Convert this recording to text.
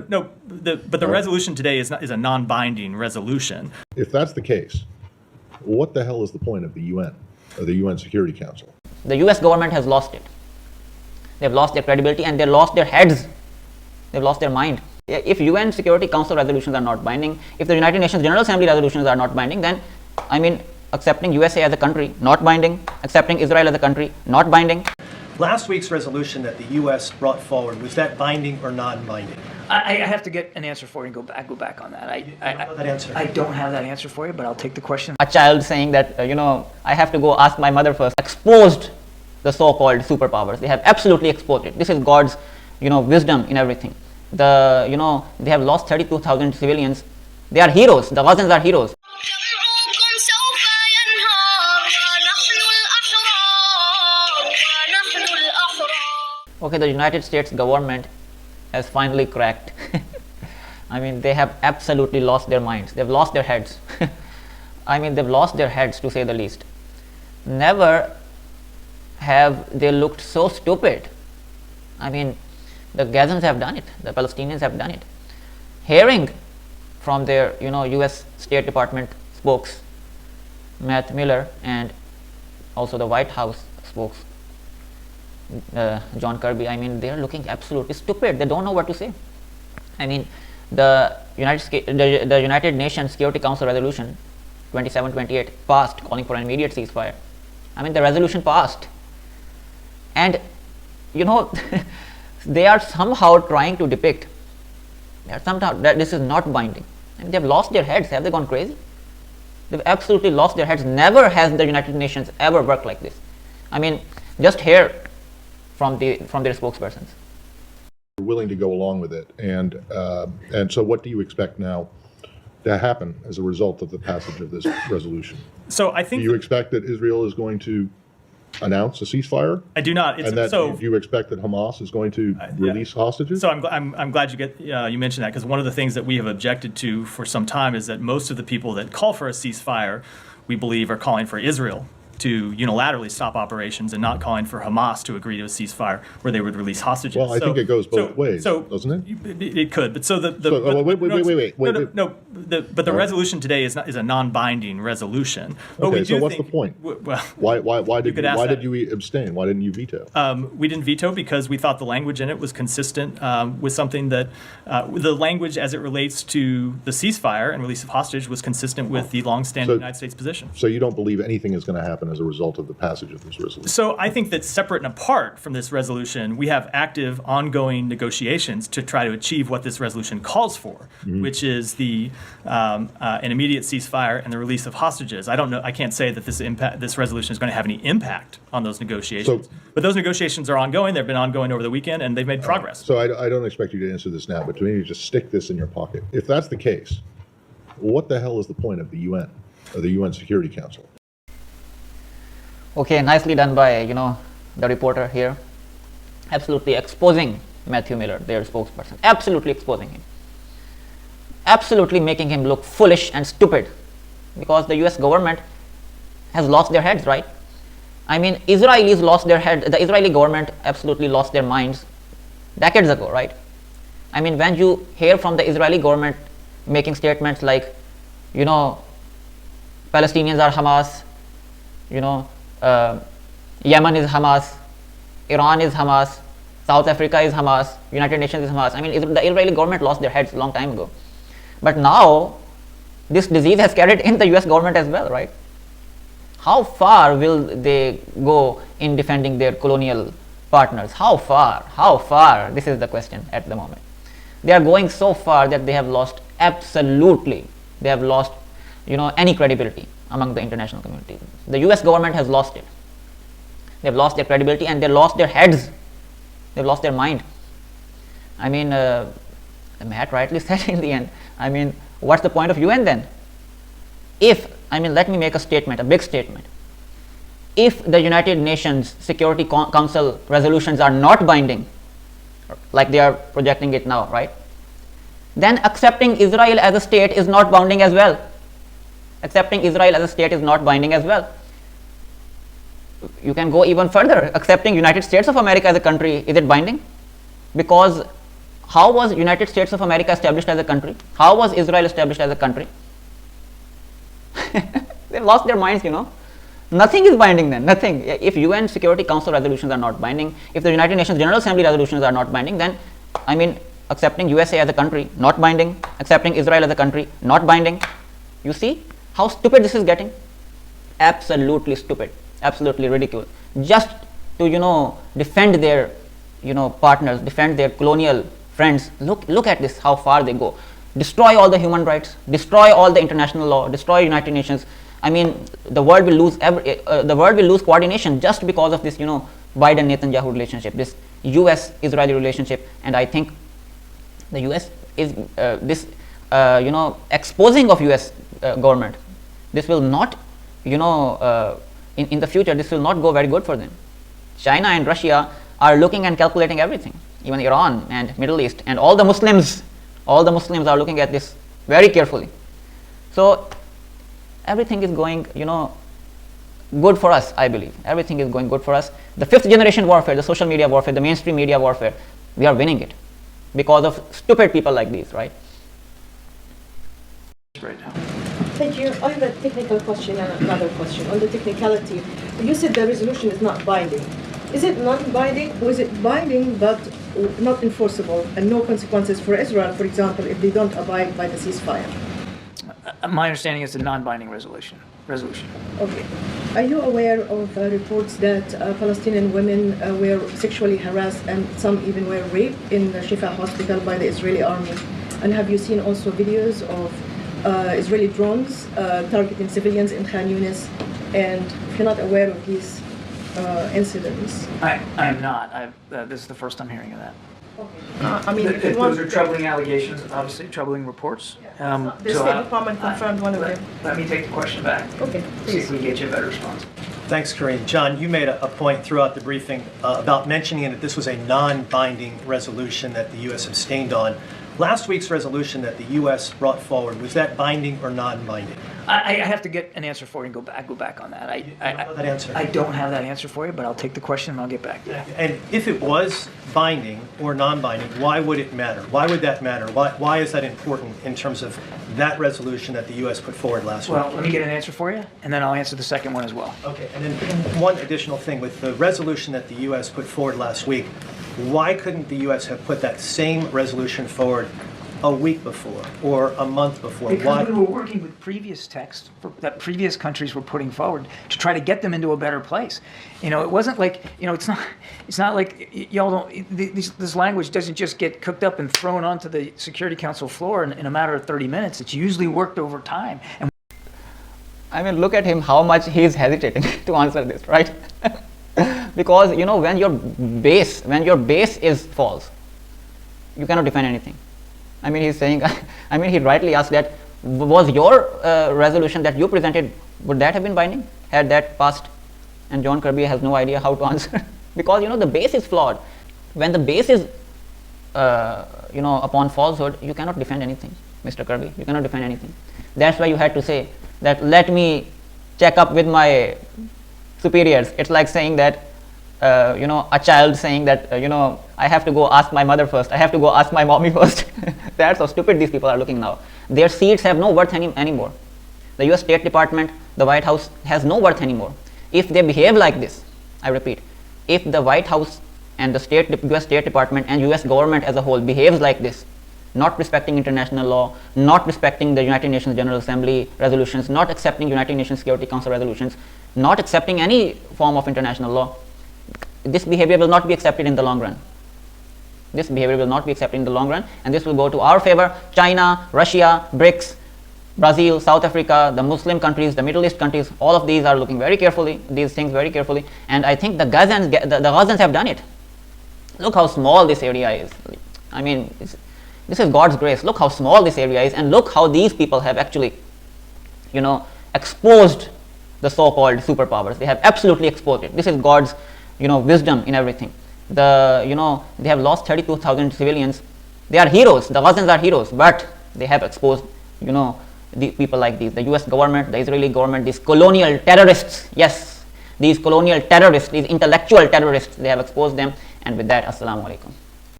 No, but the resolution today is a non-binding resolution. If that's the case, what the hell is the point of the UN or the UN Security Council? The US government has lost it. They've lost their credibility and they've lost their heads. They've lost their mind. If UN Security Council resolutions are not binding, if the United Nations General Assembly resolutions are not binding, then, I mean, accepting USA as a country, not binding. Accepting Israel as a country, not binding. Last week's resolution that the U.S. brought forward, was that binding or non-binding? I have to get an answer for you and go back on that. I don't have that answer for you, but I'll take the question. A child saying that, I have to go ask my mother first, exposed the so-called superpowers. They have absolutely exposed it. This is God's, wisdom in everything. They have lost 32,000 civilians. They are heroes. The Gazans are heroes. Okay, the United States government has finally cracked. I mean, they have absolutely lost their minds. They've lost their heads. I mean, they've lost their heads, to say the least. Never have they looked so stupid. I mean, the Gazans have done it. The Palestinians have done it. Hearing from their, U.S. State Department spokes, Matt Miller, and also the White House spokes, John Kirby, I mean, they are looking absolutely stupid. They don't know what to say. I mean, the United Nations Security Council resolution 2728 passed, calling for an immediate ceasefire. I mean, the resolution passed. And, they are somehow trying to depict that this is not binding. I mean, they've lost their heads. Have they gone crazy? They've absolutely lost their heads. Never has the United Nations ever worked like this. I mean, just hear from their spokespersons. We're willing to go along with it, and so what do you expect now to happen as a result of the passage of this resolution? So I think, do you expect that Israel is going to announce a ceasefire? I do not. And that do you expect that Hamas is going to release hostages? So I'm glad you mentioned that, because one of the things that we have objected to for some time is that most of the people that call for a ceasefire, we believe, are calling for Israel to unilaterally stop operations and not calling for Hamas to agree to a ceasefire where they would release hostages. Well, I think it goes both ways, doesn't it? It could, but but the resolution today is a non-binding resolution. Okay, so what's the point? Why did you abstain? Why didn't you veto? We didn't veto because we thought the language in it was consistent with something that the language as it relates to the ceasefire and release of hostage was consistent with the long-standing United States position. So you don't believe anything is going to happen as a result of the passage of this resolution? So I think that separate and apart from this resolution, we have active, ongoing negotiations to try to achieve what this resolution calls for, which is an immediate ceasefire and the release of hostages. I don't know. I can't say that this resolution is going to have any impact on those negotiations. But those negotiations are ongoing. They've been ongoing over the weekend, and they've made progress. So I don't expect you to answer this now, but to maybe just stick this in your pocket. If that's the case, what the hell is the point of the UN or the UN Security Council? Okay, nicely done by, the reporter here. Absolutely exposing Matthew Miller, their spokesperson. Absolutely exposing him. Absolutely making him look foolish and stupid, because the US government has lost their heads, right? I mean, Israelis lost their head. The Israeli government absolutely lost their minds decades ago, right? I mean, when you hear from the Israeli government making statements like, Palestinians are Hamas, Yemen is Hamas, Iran is Hamas, South Africa is Hamas, United Nations is Hamas. I mean, the Israeli government lost their heads a long time ago. But now, this disease has carried in the US government as well, right? How far will they go in defending their colonial partners? How far? How far? This is the question at the moment. They are going so far that they have lost any credibility among the international community. The US government has lost it. They've lost their credibility and they lost their heads. They've lost their mind. I mean, Matt rightly said in the end, I mean, what's the point of UN then? Let me make a statement, a big statement. If the United Nations Security Council resolutions are not binding, like they are projecting it now, right? Then accepting Israel as a state is not binding as well. Accepting Israel as a state is not binding as well. You can go even further. Accepting United States of America as a country, is it binding? Because How was United States of America established as a country? How was Israel established as a country? They've lost their minds, Nothing is binding then, nothing. If UN Security Council resolutions are not binding, if the United Nations General Assembly resolutions are not binding, then, accepting USA as a country, not binding. Accepting Israel as a country, not binding. You see how stupid this is getting? Absolutely stupid, absolutely ridiculous. Just to, defend their, partners, defend their colonial friends. Look at this, how far they go. Destroy all the human rights, destroy all the international law, destroy United Nations. The world will lose coordination just because of this, Biden-Netanyahu relationship, this US-Israeli relationship. And I think the US is exposing of US government. This will not, in the future, this will not go very good for them. China and Russia are looking and calculating everything. Even Iran and Middle East and all the Muslims are looking at this very carefully. So everything is going, good for us, I believe. Everything is going good for us. The fifth generation warfare, the social media warfare, the mainstream media warfare, we are winning it because of stupid people like these, right? Right now. Thank you. I have a technical question and another question. On the technicality, you said the resolution is not binding. Is it non-binding, or is it binding but not enforceable and no consequences for Israel, for example, if they don't abide by the ceasefire? My understanding is a non-binding resolution. Okay. Are you aware of reports that Palestinian women were sexually harassed and some even were raped in the Shifa hospital by the Israeli army? And have you seen also videos of Israeli drones targeting civilians in Khan Yunis? And if you're not aware of these incidents? I am not. This is the first I'm hearing of that. Okay. Those are troubling allegations, obviously troubling reports. The State Department confirmed one of them. Let me take the question back. Okay, See if please. we can get you a better response. Thanks, Kareem. John, you made a point throughout the briefing about mentioning that this was a non-binding resolution that the U.S. abstained on. Last week's resolution that the U.S. brought forward, was that binding or non-binding? I have to get an answer for you and go back on that. That answer. I don't have that answer for you, but I'll take the question and I'll get back to you. And if it was binding or non-binding, why would it matter? Why would that matter? Why is that important in terms of that resolution that the U.S. put forward last week? Well, let me get an answer for you, and then I'll answer the second one as well. Okay, and then one additional thing. With the resolution that the U.S. put forward last week, why couldn't the U.S. have put that same resolution forward a week before or a month before? Because we were working with previous texts that previous countries were putting forward to try to get them into a better place. It wasn't like, it's not like y'all don't, this language doesn't just get cooked up and thrown onto the Security Council floor in a matter of 30 minutes. It's usually worked over time. And look at him, how much he is hesitating to answer this, right? Because, when your base is false, you cannot defend anything. He's saying, he rightly asked that, was your resolution that you presented, would that have been binding? Had that passed? And John Kirby has no idea how to answer. Because, the base is flawed. When the base is, upon falsehood, you cannot defend anything, Mr. Kirby. You cannot defend anything. That's why you had to say that, let me check up with my superiors. It's like saying that, a child saying that, I have to go ask my mother first. I have to go ask my mommy first. That's how stupid these people are looking now. Their seats have no worth anymore. The US State Department, the White House has no worth anymore. If they behave like this, I repeat, if the White House and the US State Department and US government as a whole behaves like this, not respecting international law, not respecting the United Nations General Assembly resolutions, not accepting United Nations Security Council resolutions, not accepting any form of international law, this behavior will not be accepted in the long run. This behavior will not be accepted in the long run, and this will go to our favor. China, Russia, BRICS, Brazil, South Africa, the Muslim countries, the Middle East countries, all of these are looking very carefully, these things very carefully, and I think the Gazans have done it. Look how small this area is. This is God's grace. Look how small this area is, and look how these people have actually, exposed the so-called superpowers. They have absolutely exposed it. This is God's, wisdom in everything. They have lost 32,000 civilians. They are heroes. The Gazans are heroes, but they have exposed, the people like these, the US government, the Israeli government, these colonial terrorists. Yes, these colonial terrorists, these intellectual terrorists, they have exposed them. And with that, assalamu alaikum.